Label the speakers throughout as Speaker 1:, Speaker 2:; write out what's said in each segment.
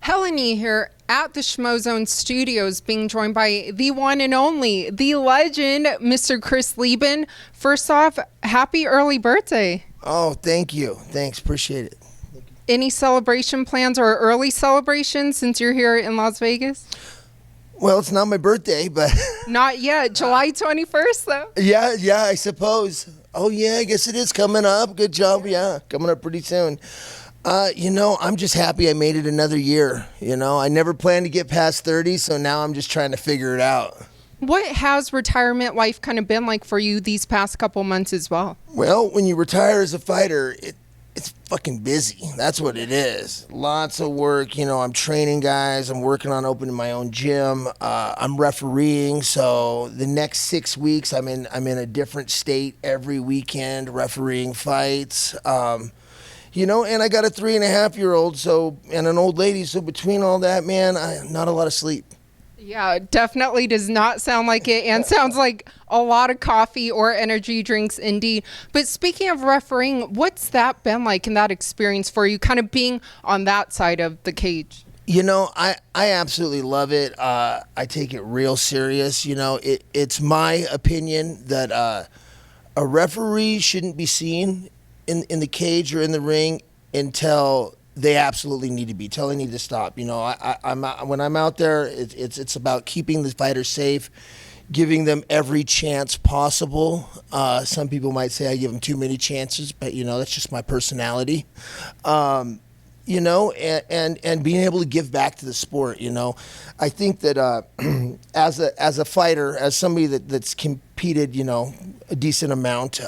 Speaker 1: Helen Yee here at the Schmozone Studios, being joined by the one and only, the legend, Mr. Chris Leben. First off, happy early birthday.
Speaker 2: Oh, thank you. Thanks. Appreciate it.
Speaker 1: Any celebration plans or early celebrations since you're here in Las Vegas?
Speaker 2: Well, it's not my birthday, but...
Speaker 1: Not yet. July 21st, though.
Speaker 2: Yeah, I suppose. Oh, yeah, I guess it is coming up. Good job. Yeah, coming up pretty soon. I'm just happy I made it another year. I never planned to get past 30, so now I'm just trying to figure it out.
Speaker 1: What has retirement life kind of been like for you these past couple months as well?
Speaker 2: Well, when you retire as a fighter, it's fucking busy. That's what it is. Lots of work. I'm training guys. I'm working on opening my own gym. I'm refereeing. So the next 6 weeks, I'm in a different state every weekend, refereeing fights. And I got a 3.5-year-old, and an old lady. So between all that, man, not a lot of sleep.
Speaker 1: Yeah, definitely does not sound like it, and sounds like a lot of coffee or energy drinks indeed. But speaking of refereeing, what's that been like in that experience for you, kind of being on that side of the cage?
Speaker 2: I absolutely love it. I take it real serious. It's my opinion that a referee shouldn't be seen in the cage or in the ring until they absolutely need to be, till they need to stop. When I'm out there, it's about keeping the fighters safe, giving them every chance possible. Some people might say I give them too many chances, but that's just my personality. And being able to give back to the sport. I think that as a fighter, as somebody that's competed, a decent amount.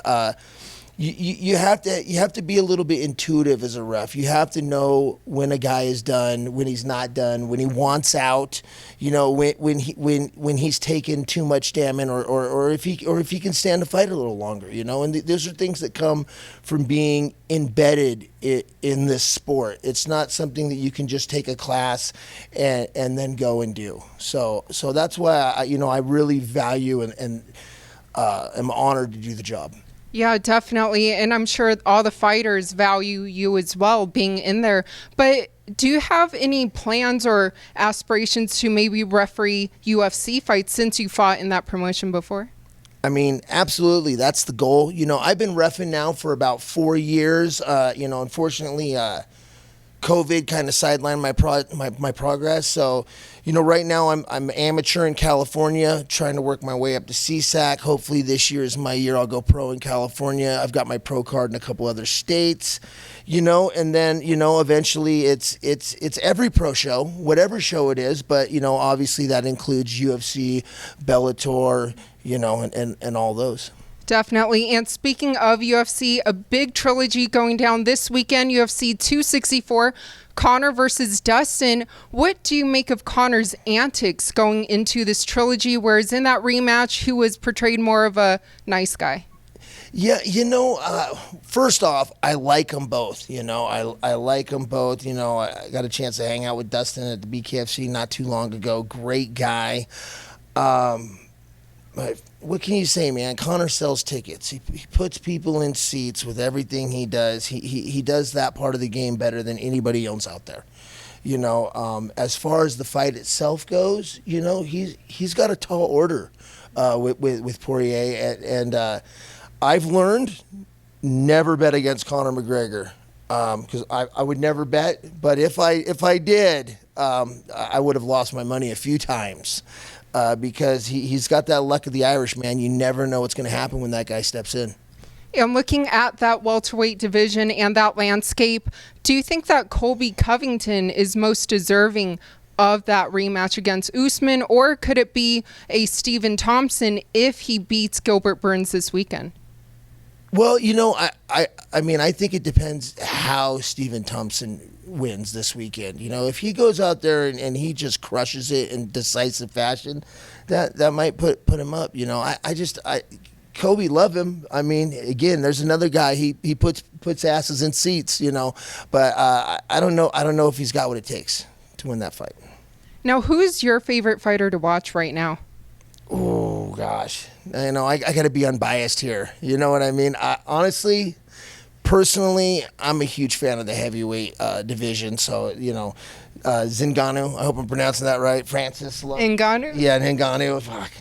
Speaker 2: You have to be a little bit intuitive as a ref. You have to know when a guy is done, when he's not done, when he wants out, when he's taken too much damage, or if he can stand to fight a little longer, And those are things that come from being embedded in this sport. It's not something that you can just take a class and then go and do. So that's why I really value and am honored to do the job.
Speaker 1: Yeah, definitely. And I'm sure all the fighters value you as well being in there. But do you have any plans or aspirations to maybe referee UFC fights since you fought in that promotion before?
Speaker 2: Absolutely. That's the goal. I've been reffing now for about 4 years. Unfortunately, COVID kind of sidelined my progress. So, right now I'm amateur in California, trying to work my way up to CSAC. Hopefully this year is my year. I'll go pro in California. I've got my pro card in a couple other states, and then, eventually it's every pro show, whatever show it is. But, obviously that includes UFC, Bellator, and all those.
Speaker 1: Definitely. And speaking of UFC, a big trilogy going down this weekend, UFC 264, Conor versus Dustin. What do you make of Conor's antics going into this trilogy, whereas in that rematch, he was portrayed more of a nice guy?
Speaker 2: Yeah, first off, I like them both. I like them both. I got a chance to hang out with Dustin at the BKFC not too long ago. Great guy. But what can you say, man? Conor sells tickets. He puts people in seats with everything he does. He does that part of the game better than anybody else out there. As far as the fight itself goes, he's got a tall order with Poirier, and I've learned never bet against Conor McGregor because I would never bet. But if I did, I would have lost my money a few times. Because he's got that luck of the Irish, man. You never know what's going to happen when that guy steps in.
Speaker 1: And looking at that welterweight division and that landscape, do you think that Colby Covington is most deserving of that rematch against Usman, or could it be a Stephen Thompson if he beats Gilbert Burns this weekend?
Speaker 2: Well, I think it depends how Stephen Thompson wins this weekend. If he goes out there and he just crushes it in decisive fashion, that might put him up. Kobe, love him. Again, there's another guy. He puts asses in seats. But I don't know if he's got what it takes to win that fight.
Speaker 1: Now, who's your favorite fighter to watch right now?
Speaker 2: Oh gosh, I got to be unbiased here. You know what I mean? Honestly, personally, I'm a huge fan of the heavyweight division. So Ngannou. I hope I'm pronouncing that right. Francis.
Speaker 1: Ngannou?
Speaker 2: Yeah, Ngannou. Fuck.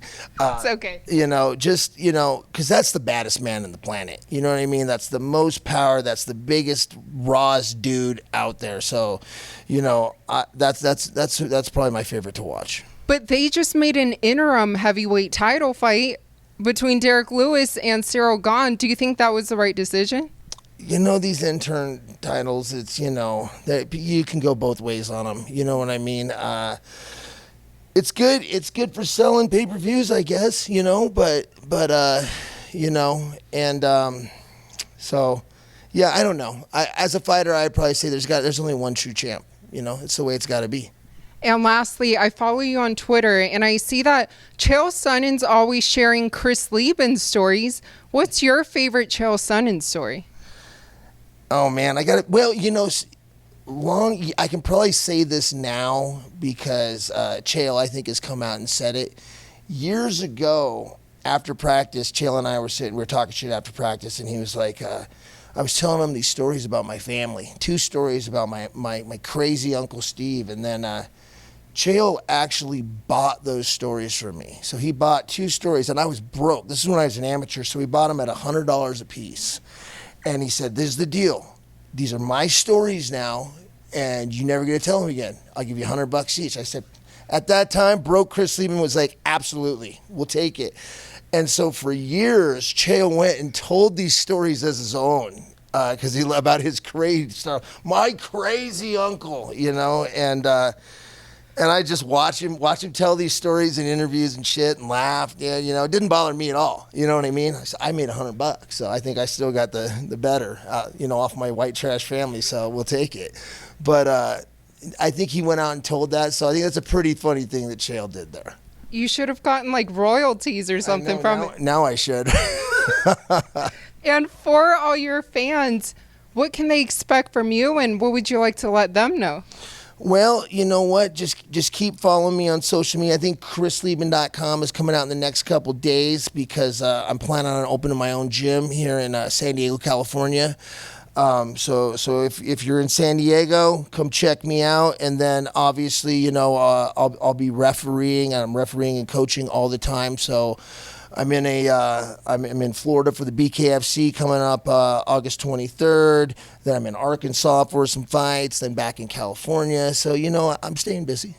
Speaker 1: It's okay.
Speaker 2: Because that's the baddest man on the planet. You know what I mean? That's the most power. That's the biggest, rawest dude out there. So, that's probably my favorite to watch.
Speaker 1: But they just made an interim heavyweight title fight between Derek Lewis and Cyril Gane. Do you think that was the right decision?
Speaker 2: These intern titles, it's, you can go both ways on them. You know what I mean? It's good. It's good for selling pay-per-views, I guess, so, yeah, I don't know. As a fighter, I'd probably say there's only one true champ. It's the way it's got to be.
Speaker 1: And lastly, I follow you on Twitter, and I see that Chael Sonnen's always sharing Chris Leben's stories. What's your favorite Chael Sonnen story?
Speaker 2: Oh, man, I got it. Well, I can probably say this now because Chael, I think, has come out and said it. Years ago, after practice, Chael and I were talking shit after practice, and he was like, I was telling him these stories about my family, 2 stories about my crazy Uncle Steve, and then Chael actually bought those stories from me. So he bought 2 stories, and I was broke. This is when I was an amateur, so he bought them at $100 a piece. And he said, this is the deal. These are my stories now, and you're never going to tell them again. I'll give you $100 each. I said, at that time, broke Chris Leben was like, absolutely, we'll take it. And so for years, Chael went and told these stories as his own. Because about his crazy stuff, my crazy uncle, and I just watch him tell these stories in interviews and shit and laugh. Yeah, it didn't bother me at all. You know what I mean? I made $100, so I think I still got the better, off my white trash family. So we'll take it. But I think he went out and told that. So I think that's a pretty funny thing that Chael did there.
Speaker 1: You should have gotten like royalties or something from it.
Speaker 2: Now I should.
Speaker 1: And for all your fans, what can they expect from you, and what would you like to let them know?
Speaker 2: Well, you know what? Just keep following me on social media. I think chrisleben.com is coming out in the next couple days because I'm planning on opening my own gym here in San Diego, California. So if you're in San Diego, come check me out. And then obviously, I'll be refereeing. I'm refereeing and coaching all the time. So I'm in Florida for the BKFC coming up August 23rd. Then I'm in Arkansas for some fights. Then back in California. So I'm staying busy.